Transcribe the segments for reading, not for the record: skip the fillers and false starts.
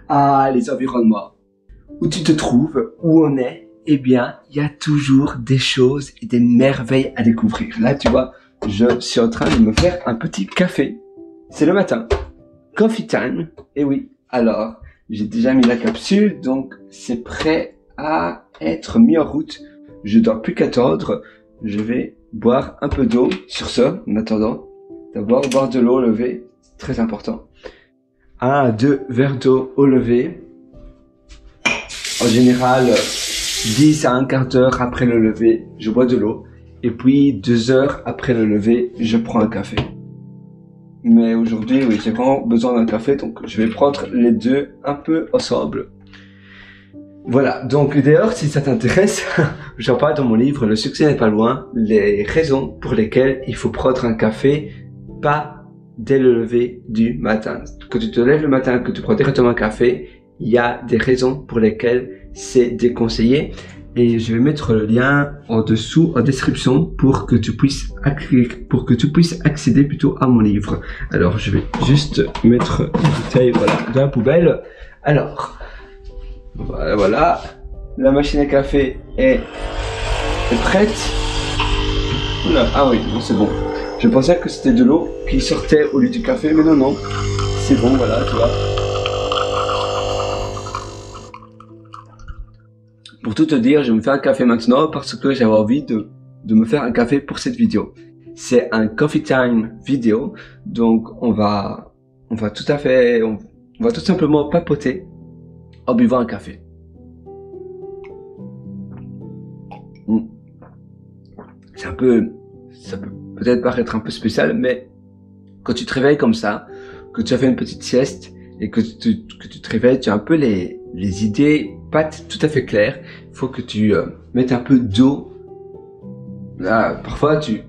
Ah, les environnements. Où tu te trouves, où on est, eh bien, il y a toujours des choses et des merveilles à découvrir. Là, tu vois, je suis en train de me faire un petit café. C'est le matin. Coffee time. Et oui, alors, j'ai déjà mis la capsule, donc c'est prêt à être mis en route. Je dois plus qu'attendre. Je vais boire un peu d'eau. Sur ce, en attendant, d'abord boire de l'eau au lever, c'est très important. 1 à 2 verres d'eau au lever. En général, 10 à un quart d'heure après le lever, je bois de l'eau. Et puis 2 heures après le lever, je prends un café. Mais aujourd'hui, oui, j'ai vraiment besoin d'un café, donc je vais prendre les deux un peu ensemble. Voilà, donc d'ailleurs, si ça t'intéresse, j'en parle dans mon livre « Le succès n'est pas loin », les raisons pour lesquelles il faut prendre un café, pas dès le lever du matin. Quand tu te lèves le matin, que tu prends directement un café, il y a des raisons pour lesquelles c'est déconseillé. Et je vais mettre le lien en dessous, en description, pour que tu puisses accéder plutôt à mon livre. Alors, je vais juste mettre la bouteille, voilà, dans la poubelle. Alors, voilà. La machine à café est prête. Oula, ah oui, bon, c'est bon. Je pensais que c'était de l'eau qui sortait au lieu du café, mais non, c'est bon, voilà, tu vois. Pour tout te dire, je me fais un café maintenant parce que j'avais envie de me faire un café pour cette vidéo. C'est un coffee time vidéo, donc on va tout simplement papoter en buvant un café. Ça peut peut-être paraître un peu spécial, mais quand tu te réveilles comme ça, que tu as fait une petite sieste et que tu te réveilles, tu as un peu les idées pas tout à fait claires. Il faut que tu mettes un peu d'eau. Là, parfois tu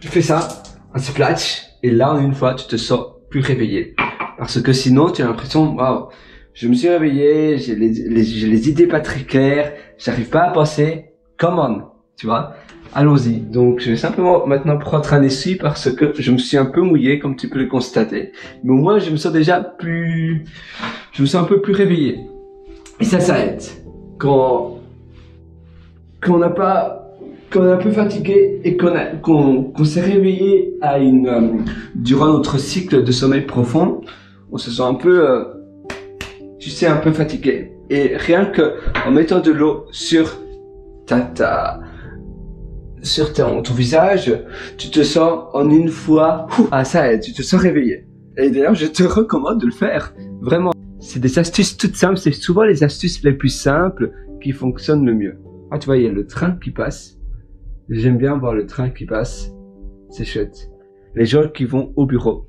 fais ça, un splash, et là en une fois tu te sens plus réveillé. Parce que sinon tu as l'impression, waouh, je me suis réveillé, j'ai les idées pas très claires, j'arrive pas à penser. Come on, tu vois. Allons-y. Donc, je vais simplement maintenant prendre un essuie parce que je me suis un peu mouillé, comme tu peux le constater. Mais au moins, je me sens un peu plus réveillé. Et ça aide. Quand on est un peu fatigué et qu'on s'est réveillé durant notre cycle de sommeil profond, on se sent un peu, un peu fatigué. Et rien que en mettant de l'eau sur ton visage, tu te sens en une fois, ça aide, tu te sens réveillé. Et d'ailleurs, je te recommande de le faire. Vraiment. C'est des astuces toutes simples, c'est souvent les astuces les plus simples qui fonctionnent le mieux. Ah, tu vois, il y a le train qui passe. J'aime bien voir le train qui passe. C'est chouette. Les gens qui vont au bureau.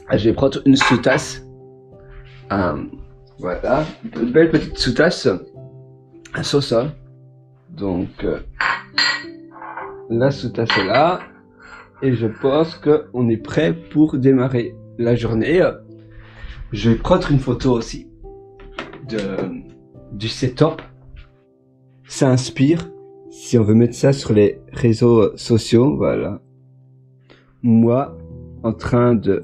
Ah, je vais prendre une sous-tasse. Voilà, une belle petite sous-tasse. Un sauce. Donc, la sous-tasse est là. Et je pense qu'on est prêt pour démarrer la journée. Je vais prendre une photo aussi du setup. Ça inspire. Si on veut mettre ça sur les réseaux sociaux, voilà. Moi, en train de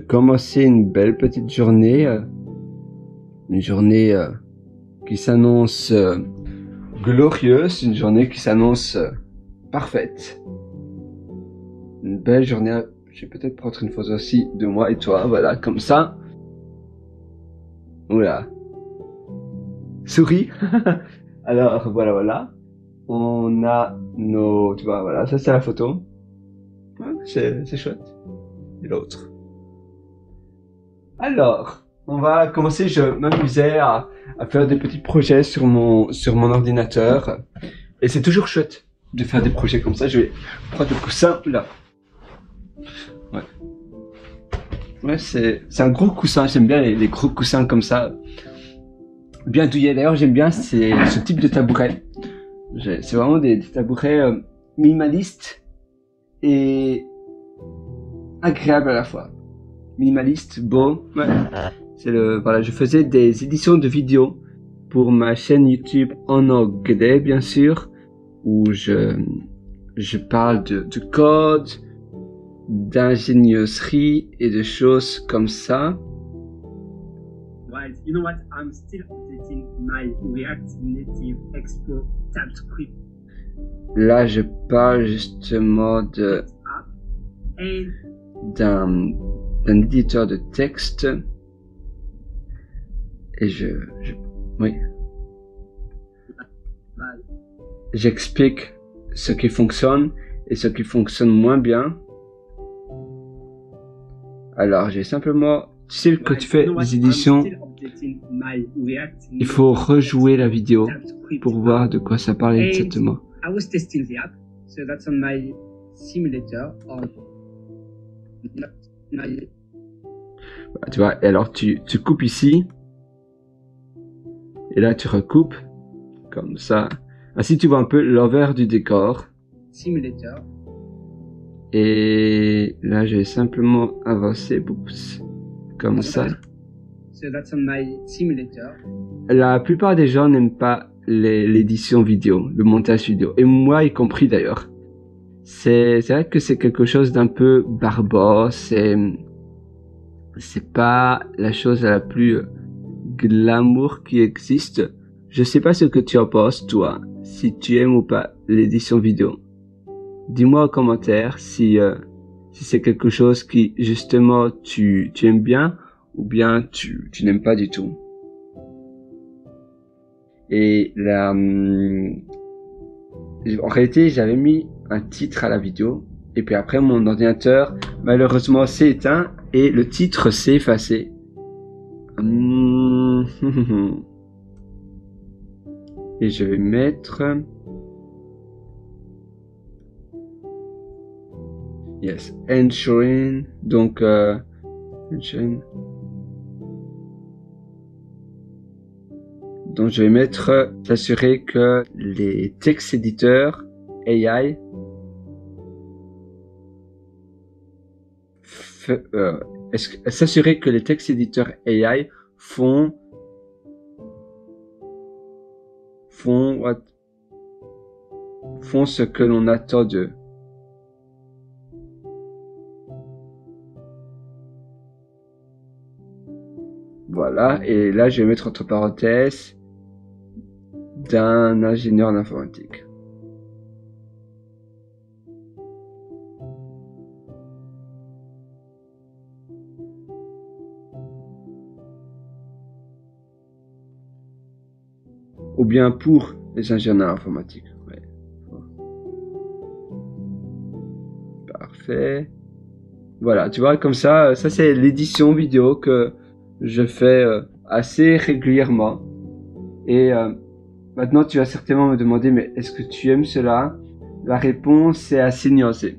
commencer une belle petite journée. Une journée qui s'annonce glorieuse. Une journée qui s'annonce parfaite. Une belle journée. Je vais peut-être prendre une photo aussi de moi et toi. Voilà, comme ça. Oula. Souris. Alors, voilà. On a tu vois, voilà, ça c'est la photo. Ouais, c'est chouette. Et l'autre. Alors, on va commencer. Je m'amusais à faire des petits projets sur mon ordinateur. Et c'est toujours chouette de faire des projets comme ça. Je vais prendre le coussin là. Ouais, c'est un gros coussin. J'aime bien les gros coussins comme ça. Bien douillés. D'ailleurs, j'aime bien ce type de tabouret. C'est vraiment des tabourets minimalistes et agréables à la fois. Minimaliste, beau. Ouais. Voilà, je faisais des éditions de vidéos pour ma chaîne YouTube en anglais, bien sûr, où je parle de code, d'ingénierie et de choses comme ça. Right. You know what? I'm still updating my React Native Expo TypeScript Là, je parle justement app and d'un éditeur de texte. Et oui. right. J'explique ce qui fonctionne et ce qui fonctionne moins bien. Alors, j'ai simplement, tu sais, quand tu fais You know what? des I'm éditions, still updating my React il faut Native rejouer la vidéo TypeScript pour app. voir de quoi ça parle And exactement. I was testing the app, so that's on my simulator or not my Bah, tu vois, et alors tu coupes ici, et là tu recoupes, comme ça. Ainsi tu vois un peu l'envers du décor. simulator. Et là je vais simplement avancer, oups, comme ça. So that's on my simulator. La plupart des gens n'aiment pas l'édition vidéo, le montage vidéo, et moi y compris d'ailleurs. C'est vrai que c'est quelque chose d'un peu barbare, c'est pas la chose la plus glamour qui existe. Je sais pas ce que tu en penses, toi, si tu aimes ou pas l'édition vidéo. Dis-moi en commentaire si c'est quelque chose qui, justement, tu aimes bien ou bien tu n'aimes pas du tout. Et là, en réalité, j'avais mis un titre à la vidéo et puis après mon ordinateur, malheureusement, s'est éteint et le titre s'est effacé. Et je vais mettre... Yes, ensuring, donc je vais mettre s'assurer que les textes éditeurs AI s'assurer que les textes éditeurs AI font ce que l'on attend d'eux. Voilà, et là je vais mettre entre parenthèses d'un ingénieur en informatique. Ou bien pour les ingénieurs informatiques. Ouais. Parfait. Voilà, tu vois, comme ça c'est l'édition vidéo que je fais assez régulièrement. Et maintenant, tu vas certainement me demander, mais est-ce que tu aimes cela? La réponse est assez nuancée.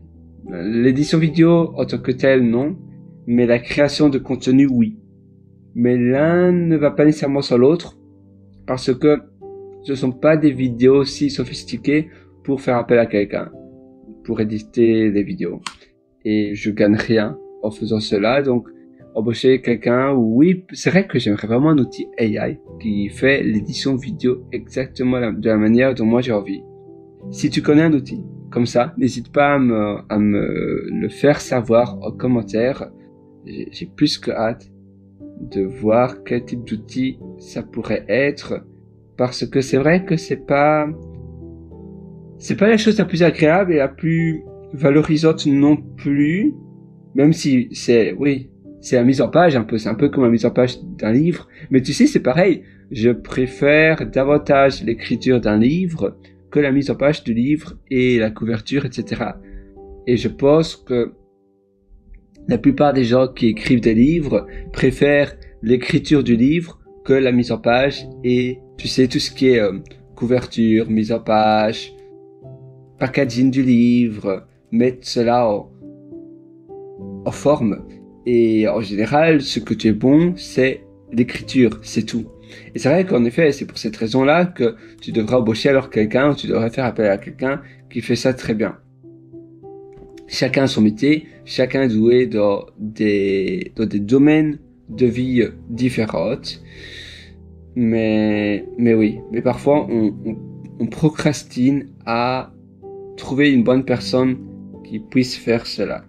L'édition vidéo en tant que telle, non. Mais la création de contenu, oui. Mais l'un ne va pas nécessairement sans l'autre. Parce que ce sont pas des vidéos si sophistiquées pour faire appel à quelqu'un. Pour éditer des vidéos. Et je gagne rien en faisant cela. Donc, embaucher quelqu'un, oui, c'est vrai que j'aimerais vraiment un outil AI qui fait l'édition vidéo exactement de la manière dont moi j'ai envie. Si tu connais un outil comme ça, n'hésite pas à me le faire savoir en commentaire. J'ai plus que hâte de voir quel type d'outil ça pourrait être, parce que c'est vrai que c'est pas la chose la plus agréable et la plus valorisante non plus, même si c'est la mise en page un peu, c'est un peu comme la mise en page d'un livre, mais tu sais, c'est pareil, je préfère davantage l'écriture d'un livre que la mise en page du livre et la couverture, etc. Et je pense que la plupart des gens qui écrivent des livres préfèrent l'écriture du livre que la mise en page et, tu sais, tout ce qui est couverture, mise en page, packaging du livre, mettre cela en forme. Et en général, ce que tu es bon, c'est l'écriture, c'est tout. Et c'est vrai qu'en effet, c'est pour cette raison-là que tu devrais embaucher alors quelqu'un, ou tu devrais faire appel à quelqu'un qui fait ça très bien. Chacun a son métier, chacun est doué dans des domaines de vie différentes. Mais oui, mais parfois on procrastine à trouver une bonne personne qui puisse faire cela.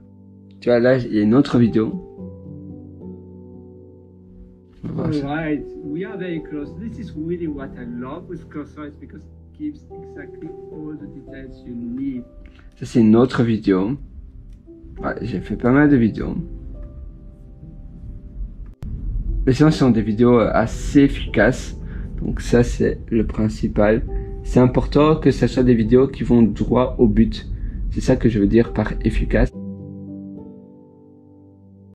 Tu vois, là, il y a une autre vidéo. On va voir ça. Alright, we are very close. This is really what I love with Cursor, because it gives exactly all the details you need. Ça, c'est une autre vidéo. Ouais, j'ai fait pas mal de vidéos. Mais sinon, ce sont des vidéos assez efficaces. Donc ça, c'est le principal. C'est important que ce soit des vidéos qui vont droit au but. C'est ça que je veux dire par efficace.